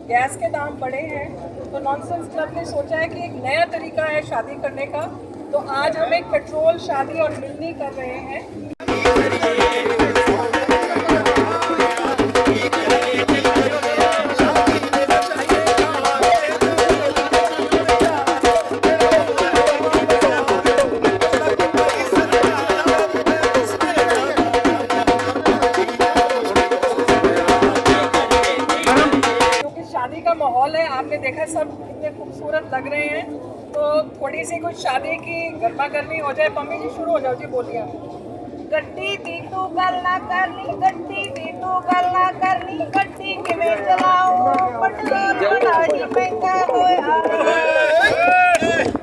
Gas के दाम बढ़े हैं, तो नॉनसेंस क्लब ने सोचा है कि एक नया तरीका है शादी करने का। तो आज हम एक पेट्रोल शादी और मिलनी कर रहे हैं। शादी का माहौल है, आपने देखा सब कितने खूबसूरत लग रहे हैं, तो थोड़ी सी कुछ शादी की गर्मा गर्मी हो जाए। मम्मी जी शुरू हो जाओ जी, बोलिए। गड्डी दी तू गल्ला करनी, गड्डी दी तू गल्ला करनी, गड्डी किवें चलाओ, पेट्रोल बड़ा ही महंगा होया,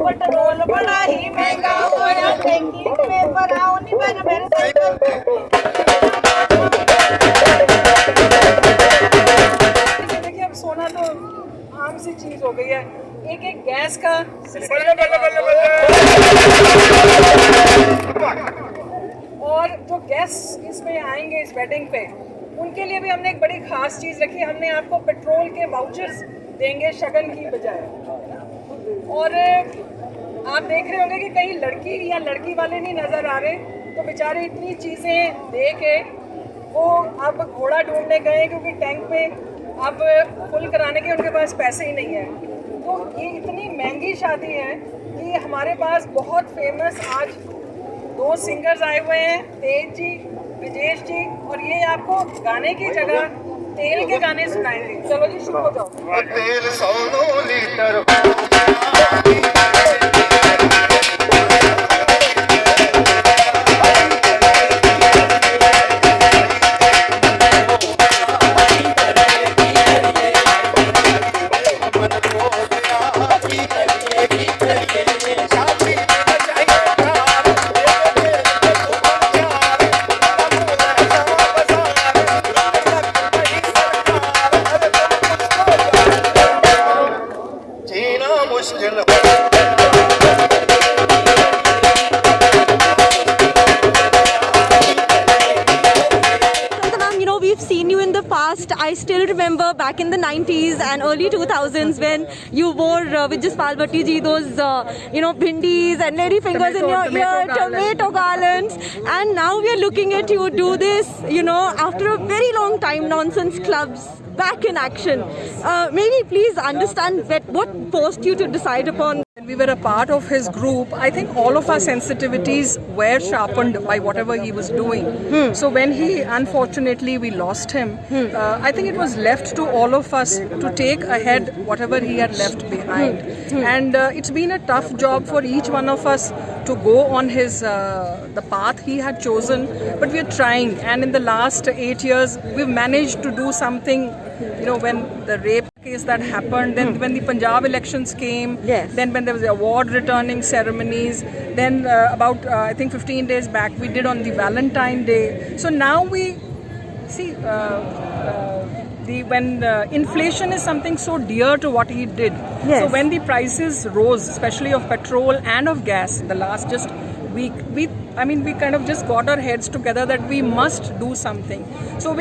पेट्रोल बड़ा ही महंगा होया, टैंकी किवें भराओ नी मेरे सोना तो आम सी चीज हो गई है। एक एक गैस का और जो गेस्ट इसमें आएंगे इस वेडिंग पे, उनके लिए भी हमने एक बड़ी खास चीज रखी। हमने आपको पेट्रोल के वाउचर्स देंगे शगन की बजाय। और आप देख रहे होंगे कि कहीं लड़की या लड़की वाले नहीं नजर आ रहे, तो बेचारे इतनी चीजें दे के वो अब घोड़ा ढूंढने गए, क्योंकि टैंक पे अब फुल कराने के उनके पास पैसे ही नहीं है। तो ये इतनी महंगी शादी है कि हमारे पास बहुत फेमस आज 2 सिंगर्स आए हुए हैं, तेज जी, विजेश जी, और ये आपको गाने की जगह तेल के गाने सुनाएंगे। चलो जी शुरू हो जाओ। तेल 100 litre I still remember back in the 90s and early 2000s when you wore with Jaspal Bhatti ji those bhindis and lady fingers in your ear, tomato garlands, and now we are looking at you do this after a very long time. Nonsense clubs back in action. Maybe please understand what forced you to decide upon. When we were a part of his group, I think all of our sensitivities were sharpened by whatever he was doing. So when unfortunately we lost him, I think it was left to all of us to take ahead whatever he had left behind. And it's been a tough job for each one of us to go on the path he had chosen, but we are trying. And in the last 8 years, we've managed to do something. When the rape case that happened, then when the Punjab elections came, then when there was the award returning ceremonies, then about I think 15 days back we did on the Valentine Day. So now we see when inflation is something so dear to what he did. So when the prices rose, especially of petrol and of gas, the last just week, we kind of just got our heads together that we must do something. So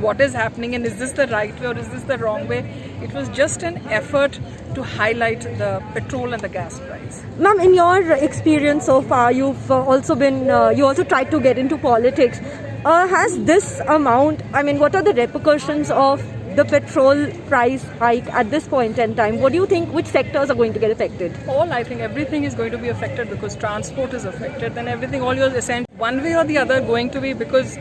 what is happening, and is this the right way or is this the wrong way? It was just an effort to highlight the petrol and the gas price. Ma'am, in your experience so far, you've also been, you also tried to get into politics. Has this amount, what are the repercussions of the petrol price hike at this point in time? What do you think, which sectors are going to get affected? I think everything is going to be affected because transport is affected, then everything, all your essential, one way or the other going to be, because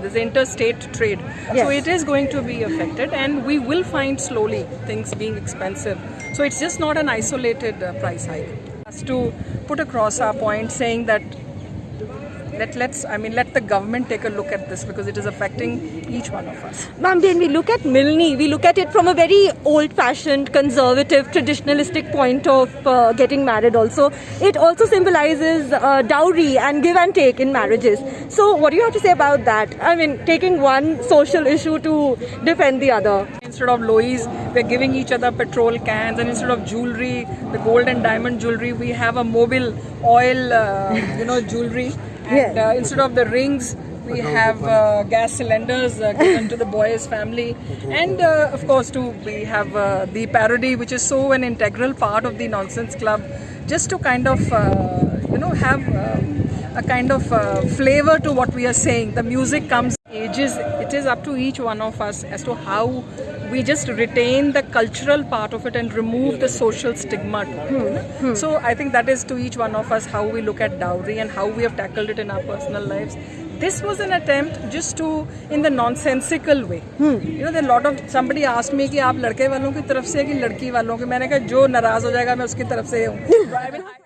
this interstate trade. So it is going to be affected, and we will find slowly things being expensive. So it's just not an isolated price hike. Us to put across our point saying that let the government take a look at this, because it is affecting each one of us. Ma'am, when we look at Milni, we look at it from a very old-fashioned, conservative, traditionalistic point of getting married also. It also symbolizes dowry and give and take in marriages. So what do you have to say about that? Taking one social issue to defend the other. Instead of lois, we're giving each other petrol cans, and instead of jewelry, the gold and diamond jewelry, we have a mobile oil, jewelry. And instead of the rings, We have gas cylinders given to the boys' family, and of course, we have the parody, which is so an integral part of the Nonsense Club, just to kind of have a kind of flavor to what we are saying. The music comes ages. It is up to each one of us as to how we just retain the cultural part of it and remove the social stigma to it. So I think that is to each one of us how we look at dowry and how we have tackled it in our personal lives. This was an attempt just to, in the nonsensical way. You know, there are a lot of, somebody asked me कि आप लड़के वालों की तरफ से कि लड़की वालों के, मैंने कहा जो नाराज हो जाएगा मैं उसकी तरफ से हूँ.